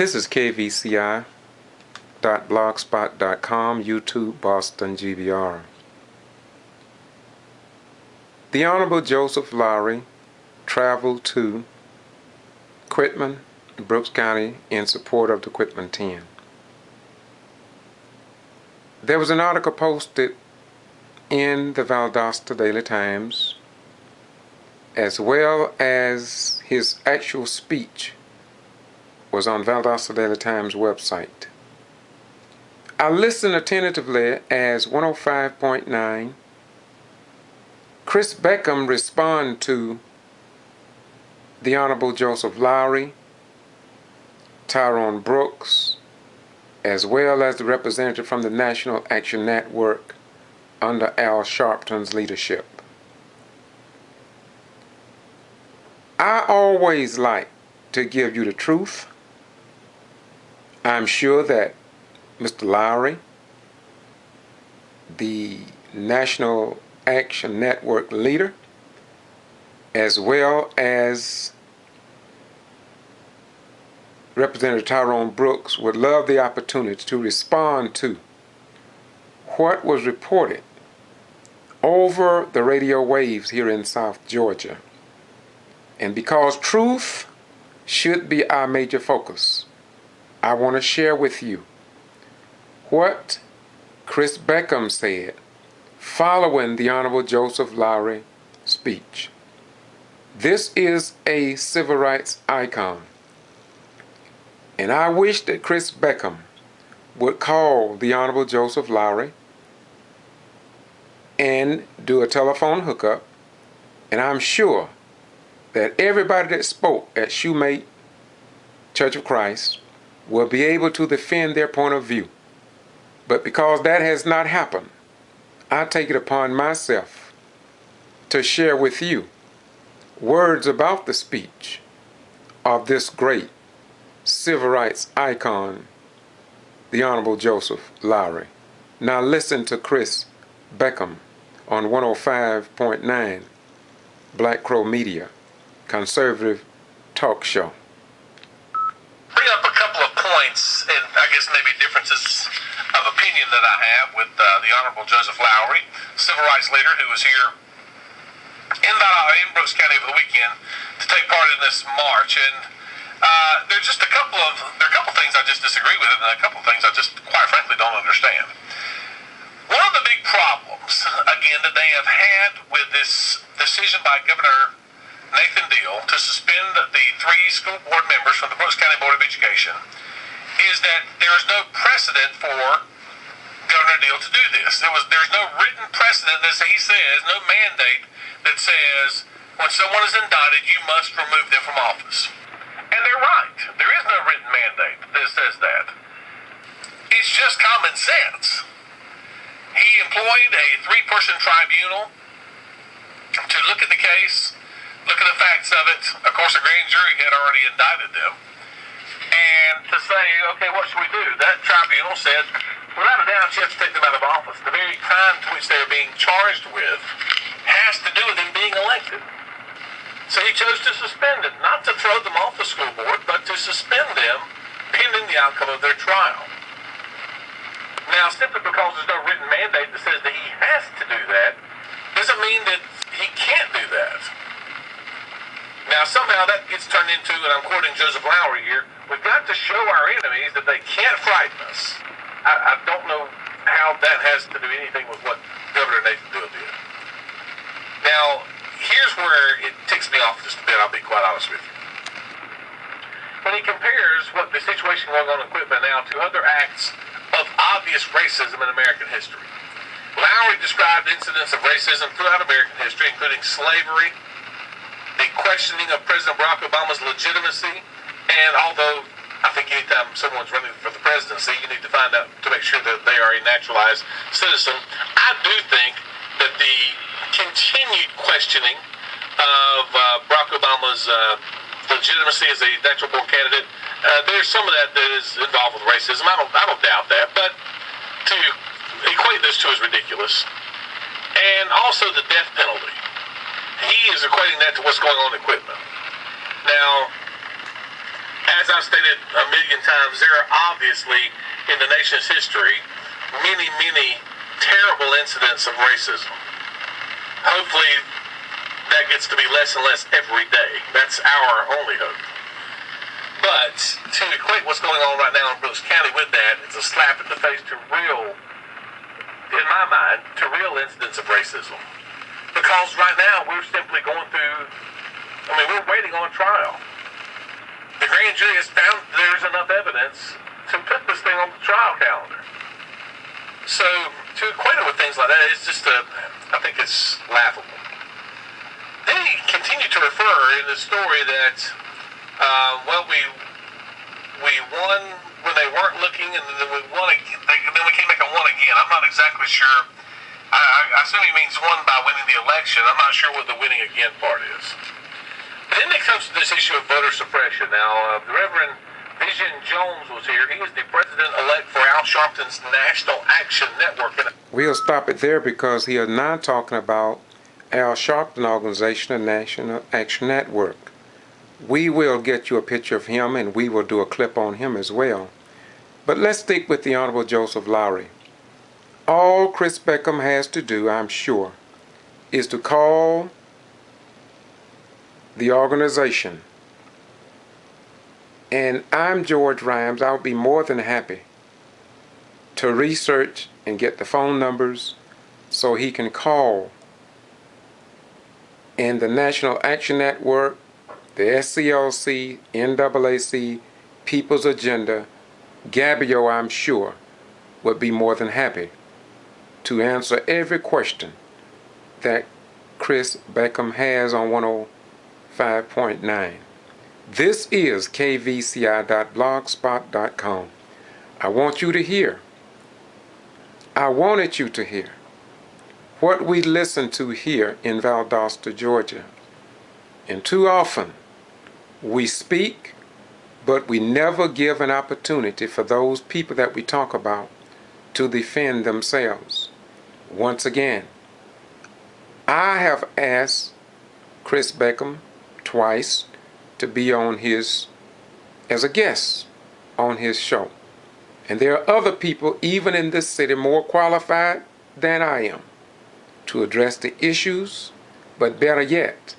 This is kvci.blogspot.com, YouTube, Boston, G.B.R. The Honorable Joseph Lowery traveled to Quitman, Brooks County in support of the Quitman 10. There was an article posted in the Valdosta Daily Times, as well as his actual speech was on Valdosta Daily Times website. I listened attentively as 105.9 Chris Beckham responded to the Honorable Joseph Lowery, Tyrone Brooks, as well as the representative from the National Action Network under Al Sharpton's leadership. I always like to give you the truth. I'm sure that Mr. Lowery, the National Action Network leader, as well as Representative Tyrone Brooks, would love the opportunity to respond to what was reported over the radio waves here in South Georgia. And because truth should be our major focus, I want to share with you what Chris Beckham said following the Honorable Joseph Lowery speech. This is a civil rights icon, and I wish that Chris Beckham would call the Honorable Joseph Lowery and do a telephone hookup, and I'm sure that everybody that spoke at Shoemate Church of Christ will be able to defend their point of view. But because that has not happened, I take it upon myself to share with you words about the speech of this great civil rights icon, the Honorable Joseph Lowery. Now listen to Chris Beckham on 105.9 Black Crow Media, conservative talk show. Bring up a couple of points, and I guess maybe differences of opinion that I have with the Honorable Joseph Lowery, civil rights leader who was here in Brooks County over the weekend to take part in this march. And there's just a couple of things I just disagree with, and a couple of things I just quite frankly don't understand. One of the big problems, again, that they have had with this decision by Governor Nathan Deal to suspend the 3 school board members from the Brooks County Board of Education is that there is no precedent for Governor Deal to do this. There's no written precedent, as he says, no mandate that says when someone is indicted, you must remove them from office. And they're right. There is no written mandate that says that. It's just common sense. He employed a 3-person tribunal to look at the case, look at the facts of it. Of course, a grand jury had already indicted them. And to say, okay, what should we do? That tribunal said, without a doubt, you have to take them out of office. The very crime to which they're being charged with has to do with them being elected. So he chose to suspend it, not to throw them off the school board, but to suspend them pending the outcome of their trial. Now, simply because there's no written mandate that says that he has to do that, doesn't mean that he can't do that. Now, somehow that gets turned into, and I'm quoting Joseph Lowery here, we've got to show our enemies that they can't frighten us. I don't know how that has to do anything with what Governor Nathan Deal did. Now, here's where it ticks me off just a bit, I'll be quite honest with you. When he compares what the situation going on in Quitman now to other acts of obvious racism in American history. Lowery described incidents of racism throughout American history, including slavery, the questioning of President Barack Obama's legitimacy, and although I think anytime someone's running for the presidency, you need to find out to make sure that they are a naturalized citizen, I do think that the continued questioning of Barack Obama's legitimacy as a natural born candidate, there's some of that is involved with racism. I don't doubt that, but to equate those two is ridiculous. And also the death penalty. He is equating that to what's going on in Quitman. Now, as I've stated a million times, there are obviously, in the nation's history, many, many terrible incidents of racism. Hopefully, that gets to be less and less every day. That's our only hope. But to equate what's going on right now in Brooks County with that, it's a slap in the face to real, in my mind, to real incidents of racism. Because right now we're simply going through, we're waiting on trial. The grand jury has found there's enough evidence to put this thing on the trial calendar. So to equate it with things like that is just I think it's laughable. They continue to refer in the story that, we won when they weren't looking, and then we won again. Then we came back and won again. I'm not exactly sure. I assume he means won by winning the election. I'm not sure what the winning again part is. But then it comes to this issue of voter suppression. Now, the Reverend Vision Jones was here. He is the president-elect for Al Sharpton's National Action Network. We'll stop it there because he is now talking about Al Sharpton organization, the National Action Network. We will get you a picture of him, and we will do a clip on him as well. But let's stick with the Honorable Joseph Lowery. All Chris Beckham has to do, I'm sure, is to call the organization. And I'm George Rhymes. I would be more than happy to research and get the phone numbers so he can call. And the National Action Network, the SCLC, NAAC, People's Agenda, G.B.R, I'm sure, would be more than happy to answer every question that Chris Beckham has on 105.9. This is kvci.blogspot.com. I want you to hear. I wanted you to hear what we listen to here in Valdosta, Georgia. And too often, we speak, but we never give an opportunity for those people that we talk about to defend themselves. Once again, I have asked Chris Beckham twice to be on as a guest on his show. And there are other people, even in this city, more qualified than I am to address the issues, but better yet,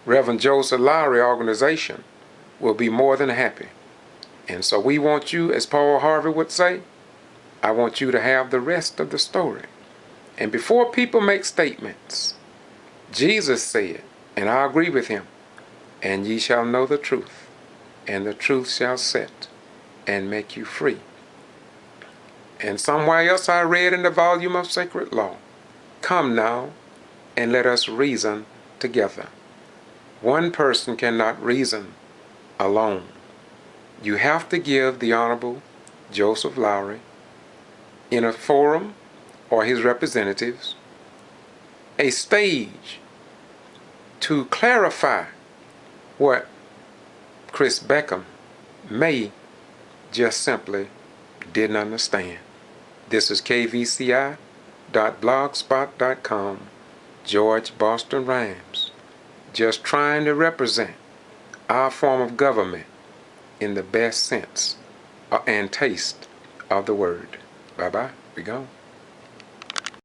Reverend Joseph Lowery organization will be more than happy. And so we want you, as Paul Harvey would say, I want you to have the rest of the story. And before people make statements, Jesus said, and I agree with him, and ye shall know the truth, and the truth shall set and make you free. And somewhere else I read in the volume of Sacred Law, come now and let us reason together. One person cannot reason alone. You have to give the Honorable Joseph Lowery in a forum or his representatives a stage to clarify what Chris Beckham may just simply didn't understand. This is kvci.blogspot.com, George Boston Rhymes, just trying to represent our form of government in the best sense and taste of the word. Bye-bye. We gone.